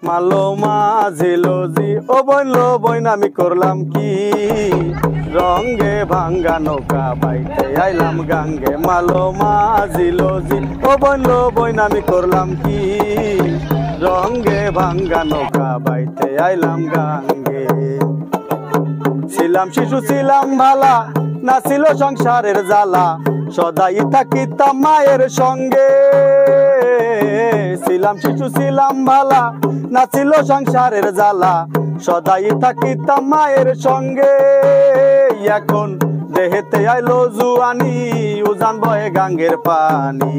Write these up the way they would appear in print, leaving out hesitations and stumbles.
মালো মাঝিলো জি ও বইলো বইন আমি করলাম কি রঙ্গে ভাঙ্গা নৌকা বাইতে আইলাম গাঙ্গে মালো মাঝিলো জি ও বইলো বইন আমি করলাম কি রঙ্গে ভাঙ্গা নৌকা বাইতে আইলাম গাঙ্গে ছিলাম শিশু ছিলাম ভালা না ছিল সংসারের জ্বালা সদাই থাকিতাম মায়ের সঙ্গে ছিলাম শিশু ছিলাম ভালা না ছিল সংসারের জ্বালা সদাই থাকিতাম মায়ের সঙ্গে এখন দেহেতে আইলো জুয়ানি উজান বয়ে গাঙ্গের পানি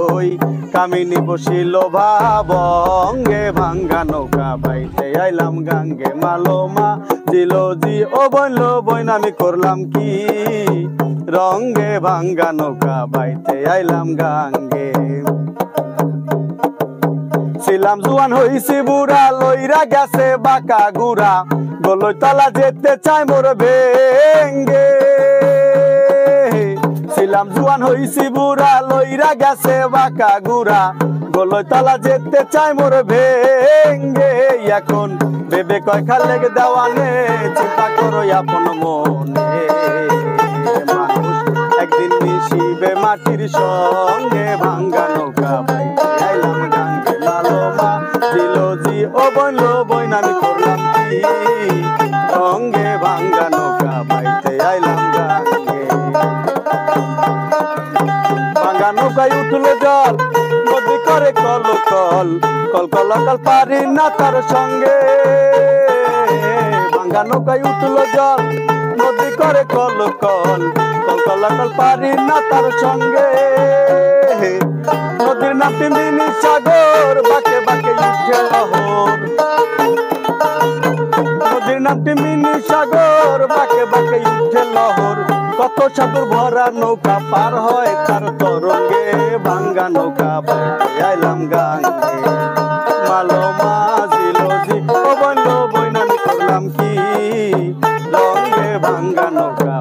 ওই কামিনী বসিল ভাবঙ্গে ভাঙ্গা নৌকা বাইতে আইলাম গাঙ্গে মালো মাঝিলো জি ও বইলো বইন আমি করলাম কি রঙ্গে ভাঙ্গা নৌকা বাইতে আইলাম গাঙ্গে ছিলাম জুয়ান হইছি বুড়া লইরা গেছে বাঁকা গুড়া গলইতলা যেতে চাই মোর ভেঙ্গে ছিলাম জুয়ান হইছি বুড়া লইরা গেছে বাঁকা গুড়া গলইতলা যেতে চাই মোর ভেঙ্গে এখন বেবে কয় খালে দেওয়ানে চিন্তা করো আপন মনে মানুষ একদিন মিশিবে মাটির সঙ্গে ভাঙ্গা নৌকা বাইতে আইলাম গাঙ্গে মালো মাঝিলো জি ও বইলো বইন আমি করলাম কি সঙ্গে ভাঙ্গা নৌকা বাইতে আইলাম গাঙ্গে ভাঙ্গা নৌকায় উঠলো জল নদী করে call call call call call পারি না তার সঙ্গে ভাঙ্গা নৌকায় উঠলো জল নদী করে call call call call call পারি না তার সঙ্গে নদীর নাম তিনদিনী সাগর বাঁকে বাঁকে উঠে লহর নদীর নাম তিনদিনী সাগর বাঁকে বাঁকে উঠে লহর কত সাধুর ভরা নৌকা পার হয় তার তরঙ্গে ভাঙ্গা নৌকা বাইতে আইলাম গাঙ্গে মালো মাঝিলো জি ও বইলো বইন আমি করলাম কি রঙ্গে ভাঙ্গা নৌকা